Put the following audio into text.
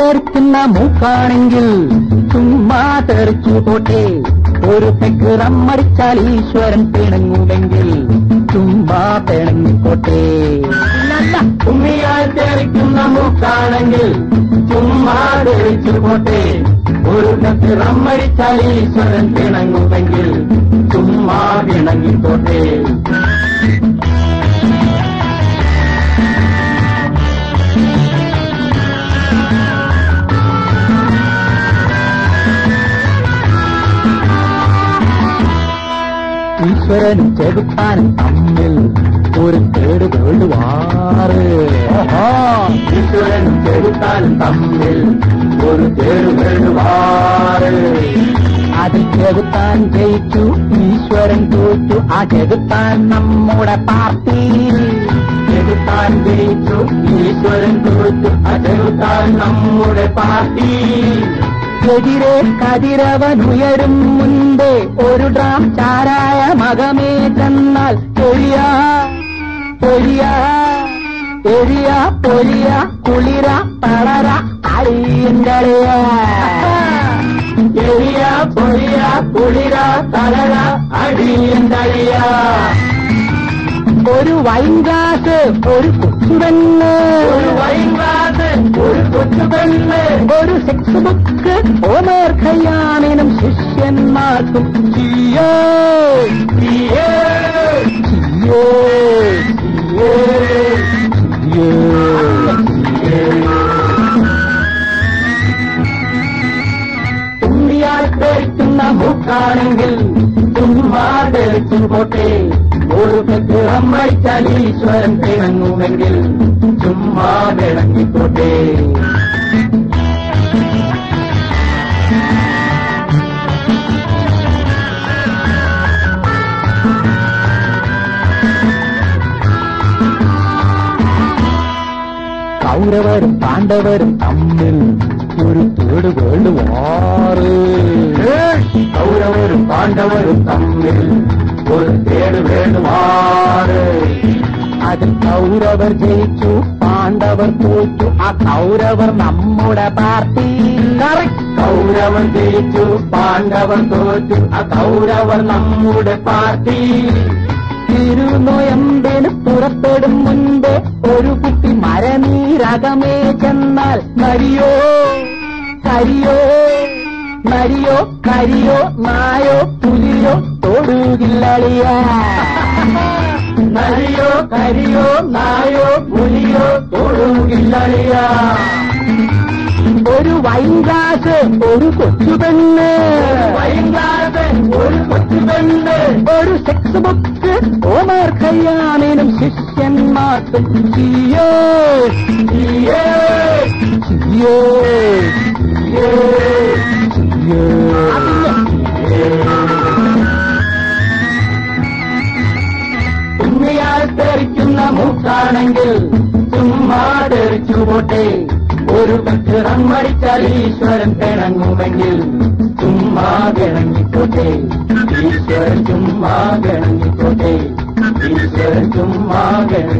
തെറിക്കുന്ന മൂക്കാണെങ്കിൽ ചുമ്മാ തെറിച്ചു പോട്ടെ. ഒരു പെക്ക് റമ്മടിച്ചാൽ ഈശ്വരൻ പിണങ്ങുമെങ്കിൽ ചുമ്മാ പിണങ്ങിക്കോട്ടെ. ഉമ്മിയാൽ തെറിക്കുന്ന മൂക്കാണെങ്കിൽ ചുമ്മാ തെറിച്ചു പോട്ടെ. ഒരു പെക്ക് റമ്മടിച്ചാൽ ഈശ്വരൻ പിണങ്ങുമെങ്കിൽ ചുമ്മാ പിണങ്ങിക്കോട്ടെ. ഈശ്വരനും ചെകുത്താനും തമ്മിൽ ഒരു തേട് വേണ്ടുവാറ്. ഈശ്വരനും ചെകുത്താനും തമ്മിൽ ഒരു തേട് വേണ്ടുവാറ്. അത് ചെകുത്താൻ ജയിച്ചു, ഈശ്വരൻ തോറ്റു. ആ ചെകുത്താൻ നമ്മുടെ പാർട്ടി. ചെകുത്താൻ ജയിച്ചു, ഈശ്വരൻ തോറ്റു. ആ ചെകുത്താൻ നമ്മുടെ പാർട്ടി. എതിരെ കതിരവനുയരും മുൻപേ ഒരു ഡ്രാം ചാരായ മകമേ ചെന്നാൽ പൊഴിയ പൊഴിയ എരിയ പൊലിയ കുളിര പളര അഴിയങ്കളിയ. എരിയ പൊഴിയ കുളിര തളര അടിയന്തളിയ. ഒരു വൈൻ ഗ്ലാസ് ഒരു കൊച്ചുപെണ്ണ്, ഒരു വൈൻ ഗ്ലാസ് ഒരു കൊച്ചുപെണ്ണ്, ഒരു സെക്സ് ബുക്ക് ഓമർ ഖയ്യാമിനും ശിഷ്യന്മാർക്കും ചിയോ ചിയേ ചിയോ ചിയേ ചിയോ. ഉമ്മിയാൽ തെറിക്കുന്ന മൂക്കാണെങ്കിൽ ചുമ്മാ തെറിച്ചു പോട്ടെ. ഒരു പെക്ക് റമ്മടിച്ചാൽ ഈശ്വരൻ പിണങ്ങുമെങ്കിൽ ചുമ്മാ പിണങ്ങിക്കോട്ടെ. കൗരവരും പാണ്ഡവരും തമ്മിൽ ഒരു തേട് വേണ്ടുവാറ്. കൗരവരും പാണ്ഡവരും തമ്മിൽ ഒരു തേട് വേണ്ടുവാറ്. അതിൽ കൗരവർ ജയിച്ചു, പാണ്ഡവർ തോറ്റു. ആ കൗരവർ നമ്മുടെ പാർട്ടി. കൗരവർ ജയിച്ചു, പാണ്ഡവർ തോറ്റു. ആ കൗരവർ നമ്മുടെ പാർട്ടി. തിരുനോയമ്പിന് പുറപ്പെടും മുൻപ് ഒരു കുട്ടി മരനീരകമേ ചെന്നാൽ കരിയോ കരിയോ നരിയോ കരിയോ നായോ പുലിയോ തൊടുകില്ലളിയ. നരിയോ കരിയോ നായോ പുലിയോ തൊടുകില്ലളിയ. ഒരു വൈൻ ഗ്ലാസ് ഒരു കൊച്ചുപെണ്ണ്, വൈൻ ഗ്ലാസ് ഒരു കൊച്ചുപെണ്ണ്, ഒരു സെക്സ് ബുക്ക് ഓമർ ഖയ്യാമിനും ശിഷ്യന്മാർക്കും ചിയോ ചിയേ ചിയോ ചിയേ ചിയോ. ഉമ്മിയാൽ തെറിക്കുന്ന മൂക്കാണെങ്കിൽ ചുമ്മാ തെറിച്ചു പോട്ടെ. ഒരു പെക്ക് റമ്മടിച്ചാൽ ഈശ്വരൻ പിണങ്ങുമെങ്കിൽ ചുമ്മാ പിണങ്ങിക്കോട്ടെ. ഈശ്വരൻ ചുമ്മാ പിണങ്ങിക്കോട്ടെ. ഈശ്വരൻ ചുമ്മാ പിണങ്ങി